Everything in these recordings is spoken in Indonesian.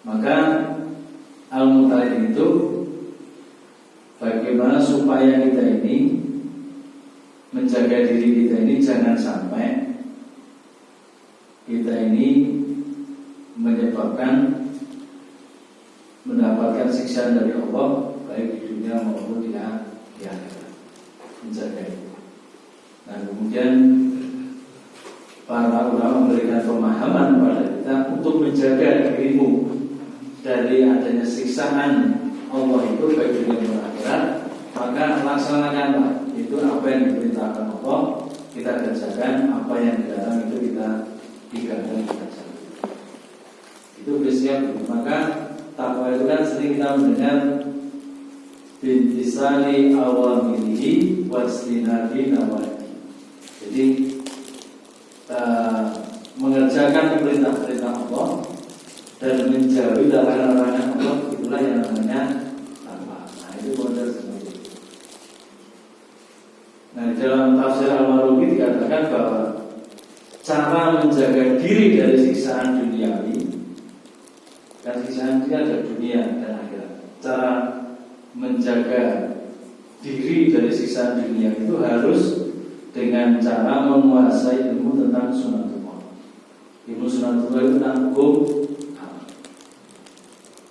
Maka al-mutaid itu bagaimana supaya kita ini menjaga diri kita ini jangan sampai kita ini menyebabkan mendapatkan siksaan dari Allah baik di dunia maupun di akhirat. Menjaga itu. Nah kemudian para ulama memberikan pemahaman kepada kita untuk menjaga dirimu dari adanya siksaan Allah itu baik dunia maupun akhirat. Maka laksanakanlah itu apa yang diperintahkan Allah, kita kerjakan, apa yang dilarang itu kita tinggalkan, kita jalan. Itu bersiap. Maka takwa itu kan sering kita mendengar bintisani awamirihi wasdinabi nawahi. Jadi mengerjakan perintah-perintah Allah dan menjauhi larangan-larangan Allah, itulah yang namanya takwa. Nah itu model seperti itu. Nah dalam tafsir Al-Marugi dikatakan bahwa cara menjaga diri dari siksaan duniawi, dan siksaan itu ada dunia dan akhirat. Cara menjaga diri dari siksaan dunia itu harus dengan cara menguasai ilmu tentang sunatullah. Ilmu sunatullah itu tentang hukum.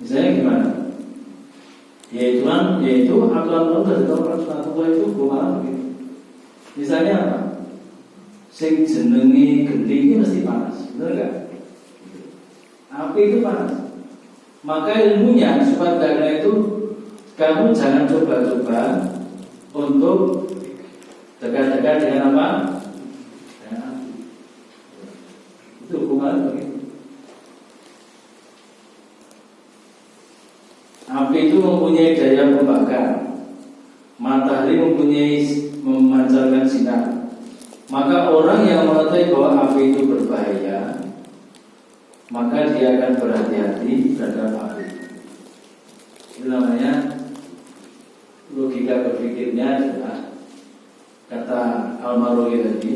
Misalnya gimana? Yaitu aturan dari orang sunatullah itu hukum alam begitu. Misalnya apa? Sing jenengi gendi ini mesti panas, benar enggak? Api itu panas. Maka ilmunya supaya karena itu kamu jangan coba-coba untuk dekat-dekat dengan apa? Dengan api. Itu hukuman begitu. Api itu mempunyai daya pembakar. Matahari mempunyai memancarkan sinar. Maka orang yang mengetahui bahwa api itu berbahaya, maka dia akan berhati-hati terhadap api. Itu namanya logika berpikirnya adalah kata Al-Marugi tadi,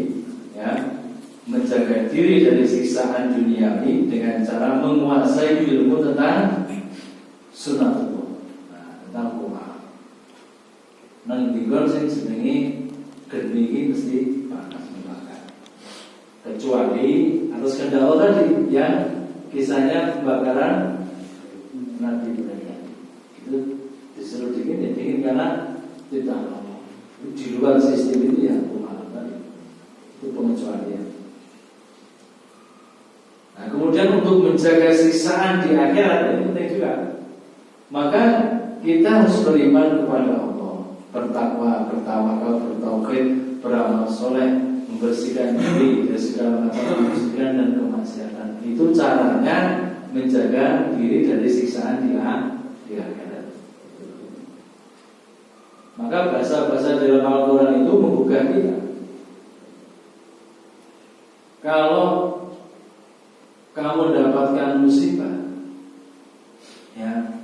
ya, menjaga diri dari siksaan duniawi dengan cara menguasai ilmu tentang sunatullah. Nah, tentang hukum. Nang dikon sing jenenge geni iki mesti panas membakar. Kecuali atas kehendak Allah tadi yang kisahnya pembakaran Nabi Ibrahim. Itu disuruh dingin ya dingin karena tidak lama. Di luar sistem itu ya hukum tadi. Itu pengecualian. Nah kemudian untuk menjaga siksaan di akhirat ini penting juga. Maka kita harus beriman kepada Allah, bertakwa, bertawakal, bertauhid, beramal soleh, membersihkan diri dari segala macam kemusyrikan dan kemaksiatan. Itu caranya menjaga diri dari siksaan di akhirat. Maka bahasa-bahasa dalam Al-Quran itu menggugah kita. Kalau kamu dapatkan musibah, ya,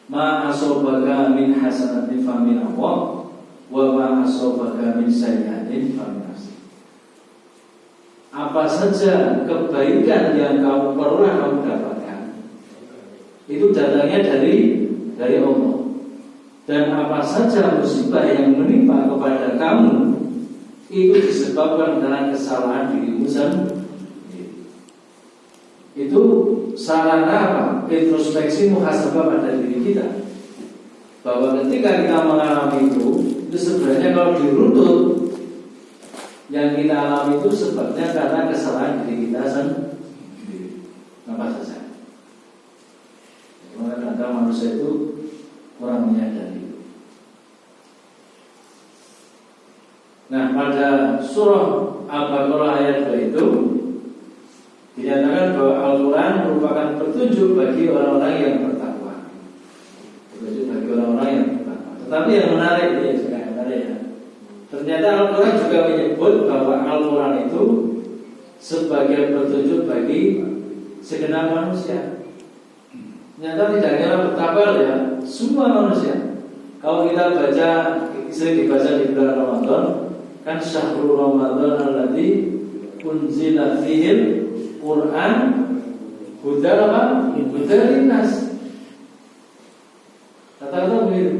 ma asobaka min hasanatin famin Allah, wa ma asobaka min sayyi'atin famin nafsik. Apa saja kebaikan yang kamu pernah kamu dapatkan, itu datangnya dari Allah. Dan apa saja musibah yang menimpa kepada kamu, itu disebabkan karena kesalahan dirimu sendiri. Itu sarana apa? Introspeksi muhasabah pada diri kita. Bahwa ketika kita mengalami itu sebenarnya kalau diruntut, yang kita alami itu sebabnya karena kesalahan diri kita sendiri. Apa saja? Kadang manusia itu kurang menyadari. Nah, pada surah Al-Baqarah ayat 2 itu dinyatakan bahwa Al-Quran merupakan petunjuk bagi orang-orang yang bertakwa. Petunjuk bagi orang-orang yang bertakwa. Tetapi yang menarik ya, sekarang menarik ya. Ternyata Al-Quran juga menyebut bahwa Al-Quran itu sebagai petunjuk bagi segenap manusia. Ternyata tidak hanya bertakwa ya, semua manusia. Kalau kita baca, sering dibaca di bulan Ramadan, kan syahrul Ramadan alladzi unzila fihil Quran Hudal apa? Hudal linnas. Kata-kata begitu.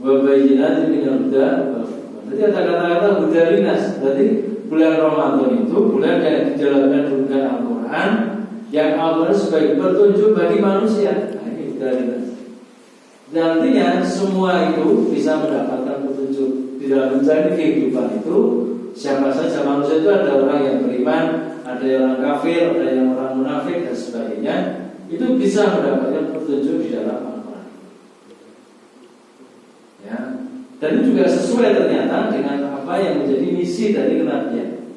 Wabayinat minal huda. Jadi ada kata-kata hudal linnas. Jadi bulan Ramadan itu bulan yang dijalankan dengan Al-Quran, yang Al-Quran sebagai petunjuk bagi manusia. Nah, ini hudal linnas. Artinya semua itu bisa mendapatkan petunjuk di dalam menjalani kehidupan itu. Siapa saja manusia itu, ada orang yang beriman, ada yang orang kafir, ada yang orang munafik dan sebagainya. Itu bisa mendapatkan petunjuk di dalam Al-Quran. Ya. Dan itu juga sesuai ternyata dengan apa yang menjadi misi dari kenabian.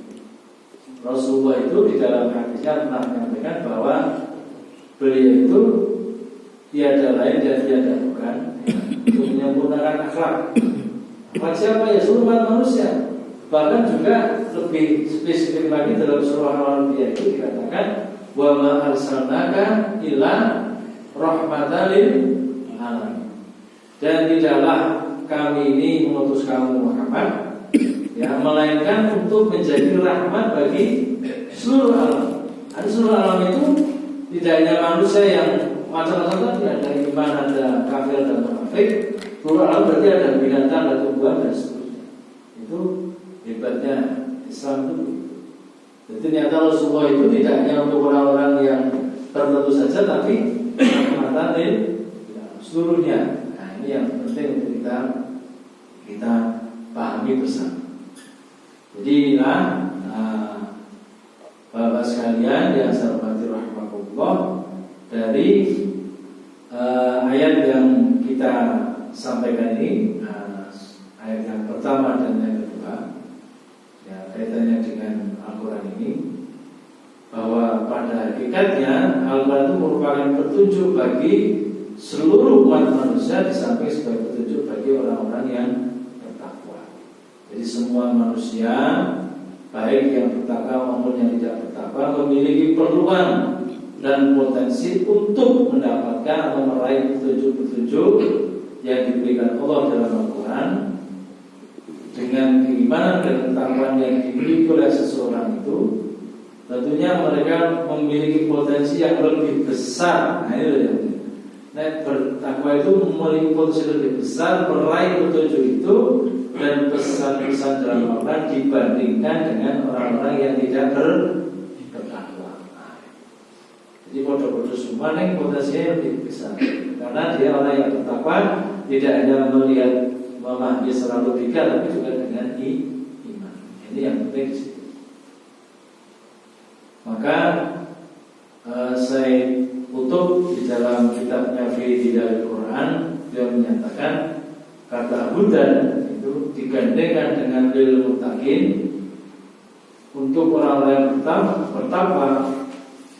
Rasulullah itu di dalam hadisnya pernah menyampaikan bahwa beliau itu tiada lain dan tiada bukan untuk menyempurnakan akhlak. Akhlak siapa? Ya seluruh umat manusia. Bahkan juga lebih spesifik lagi dalam surah Al-Anbiya itu dikatakan wa ma arsalnaka illa rahmatan lil alamin. Dan tidaklah kami ini mengutus kamu Muhammad ya melainkan untuk menjadi rahmat bagi seluruh alam. Ada seluruh alam itu tidak hanya manusia yang macam-macam tadi, ada iman, ada kafir, ada munafik. Seluruh alam berarti ada binatang, ada tumbuhan dan seterusnya. Itu hebatnya Islam itu. Jadi ternyata Rasulullah itu tidak hanya untuk orang-orang yang tertentu saja, tapi rahmatan lil seluruhnya. Nah, ini yang penting untuk kita pahami bersama. Jadi inilah Bapak sekalian yang saya hormati rahimakumullah, dari ayat yang kita sampaikan ini, ayat yang pertama dan yang kedua, ya kaitannya dengan Al-Quran ini, bahwa pada hakikatnya Al-Quran itu merupakan petunjuk bagi seluruh umat manusia, di samping sebagai petunjuk bagi orang-orang yang bertakwa. Jadi semua manusia, baik yang bertakwa maupun yang tidak bertakwa, memiliki peluang dan potensi untuk mendapatkan atau meraih petunjuk-petunjuk yang diberikan Allah dalam Al-Quran. Dengan keimanan dan ketakwaan yang dimiliki oleh seseorang itu, tentunya mereka memiliki potensi yang lebih besar. Nah, ini bertakwa itu memiliki potensi lebih besar meraih petunjuk itu dan pesan-pesan dalam Al-Quran dibandingkan dengan orang-orang yang tidak bertakwa. Jadi bodoh-bodoh semua yang potensinya lebih besar, karena dia orang yang bertakwa tidak hanya melihat memahami secara logika, tapi juga dengan iman. Ini yang penting di situ. Maka saya kutub di dalam kitabnya Fi Hidayah Al-Quran, dia menyatakan kata hudan itu digandengkan dengan lil muttaqin untuk orang-orang yang bertakwa.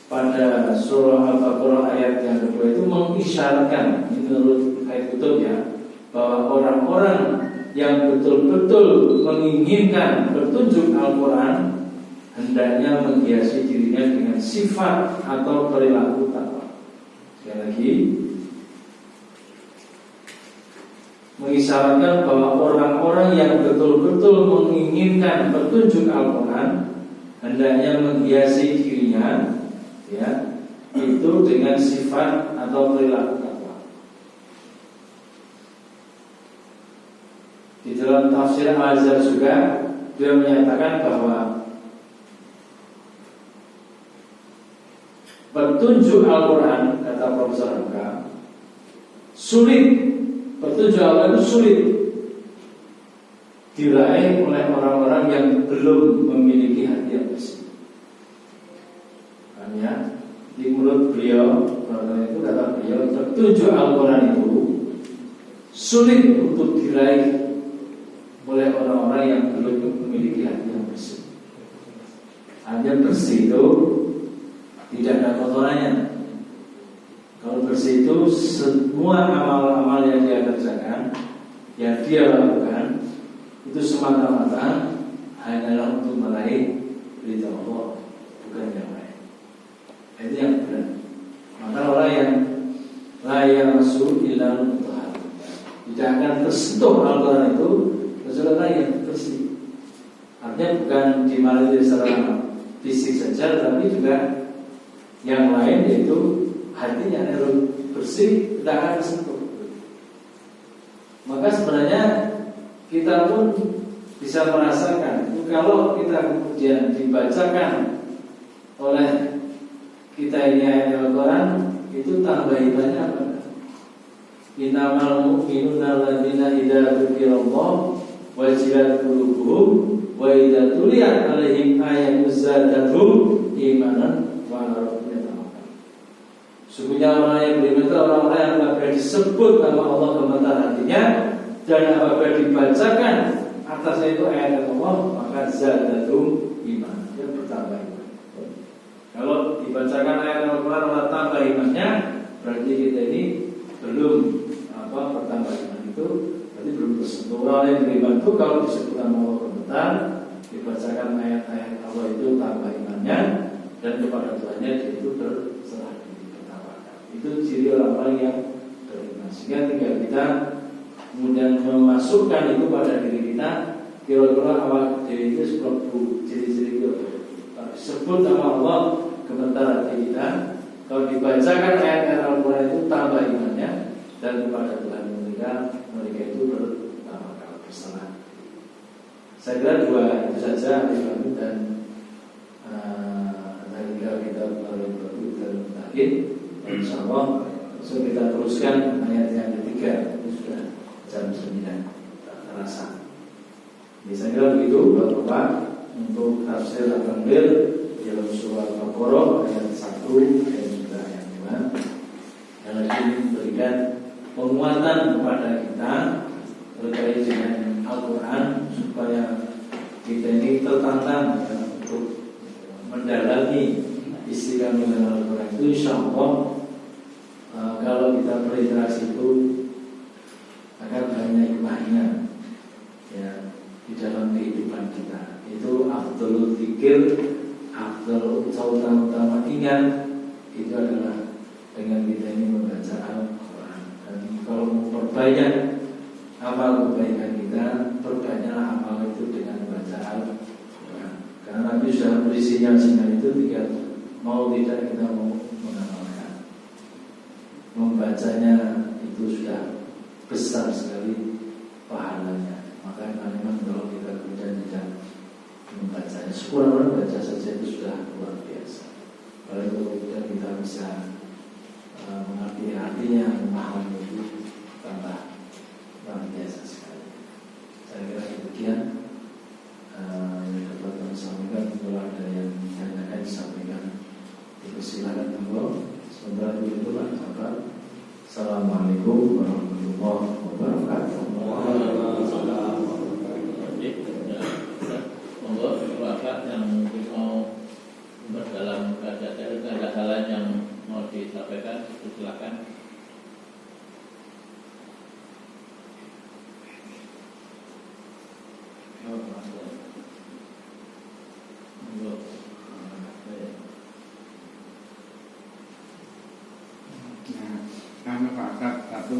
Pada surah Al-Baqarah ayat yang kedua itu mengisyaratkan, menurut ayat kutubnya, bahwa orang-orang yang betul-betul menginginkan petunjuk Al-Quran hendaknya menghiasi dirinya dengan sifat atau perilaku takwa. Sekali lagi, mengisyaratkan bahwa orang-orang yang betul-betul menginginkan petunjuk Al-Quran hendaknya menghiasi dirinya, ya, itu dengan sifat atau perilaku takwa. Di dalam tafsir Al-Azhar juga dia menyatakan bahwa petunjuk Al-Quran, kata Profesor Hamka, sulit. Petunjuk Al-Quran itu sulit diraih oleh orang-orang yang belum memiliki hati yang bersih. Ya, di mulut beliau, itu kata beliau, petunjuk Al-Quran itu sulit untuk diraih oleh orang-orang yang belum memiliki hati yang bersih. Hati yang bersih itu tidak ada kotorannya. Kalau bersih itu semua amal-amal yang dia kerjakan, yang dia lakukan, itu semata-mata hanyalah untuk meraih ridha Allah, bukan yang lain. Itu yang benar. Maka orang yang layak masuk ilang Tuhan tidak akan tersentuh Al-Quran itu kecuali yang bersih. Artinya bukan dimarahi secara fisik saja, tapi juga yang lain, yaitu hatinya harus bersih, tidak akan tersentuh. Maka sebenarnya kita pun bisa merasakan kalau kita kemudian dibacakan oleh kita ini ayat Al-Quran, itu tambah imannya apa? Innamal mu'minuna alladzina idza dzukirallah wajilat qulubuhum wa idza tuliyat 'alaihim ayatun zadatuhum imanan wa 'ala rabbihim yatawakkalun. Sesungguhnya orang yang beriman itu orang-orang yang apabila disebut nama Allah gemetar hatinya, dan apabila dibacakan atasnya itu ayat Allah, maka zadatuhum iman, dia bertambah iman. Kalau dibacakan ayat Al-Quran Allah tambah imannya, berarti kita ini belum bertambah iman, itu berarti belum bersentuh. Orang yang beriman itu kalau disebut nama Allah gemetar, dibacakan ayat-ayat Allah itu tambah imannya, dan kepada Tuhannya dia itu berserah diri, bertawakal. Itu ciri orang-orang yang beriman. Sehingga tinggal kita kemudian memasukkan itu pada diri kita. Kira-kira awal diri itu seperti ciri-ciri itu. Kalau disebut nama Allah gemetar hati kita, kalau dibacakan ayat-ayat Al-Quran itu tambah imannya, dan kepada Tuhan mereka itu bertawakal, berserah. Saya kira dua itu saja Al-Quran dan tinggal kita melalui dan mutakin. Insyaallah kita teruskan ayat yang ketiga. Itu sudah jam 9 tak terasa. Jadi saya kira begitu Bapak untuk tafsir Al-Tanbir dalam surah Al-Baqarah ayat 1 dan juga ayat 5 yang lagi memberikan penguatan kepada kita terkait dengan Al-Quran, supaya kita ini tertantang untuk mendalami isi kandungan Al-Quran itu. InsyaAllah kalau kita berinteraksi itu akan banyak hikmahnya ya di dalam kehidupan kita. Itu afdhalul dzikir, afdhal utama ingat itu adalah dengan kita ini membaca Al-Quran. Dan kalau memperbanyak amal kebaikan kita, perbanyaklah amal itu dengan membaca Al-Quran. Karena Nabi sudah beri sinyal-sinyal itu, tinggal mau tidak kita mau mengamalkan. Membacanya itu sudah besar sekali pahalanya. Maka memang kalau kita kemudian tidak membacanya, sekurang-kurangnya baca saja itu sudah luar biasa. Kalau kemudian kita bisa mengerti artinya, memahami itu tambah luar biasa sekali. Saya kira demikian yang dapat kami sampaikan. Kalau ada yang ditanyakan disampaikan, dipersilakan monggo. Sementara itu Pak Sabar. Assalamualaikum warahmatullahi wabarakatuh. Waalaikumsalam. Monggo Bapak yang mungkin mau berdalam kajian, ada hal yang mau disampaikan, silakan. Kami Pak Ustaz, satu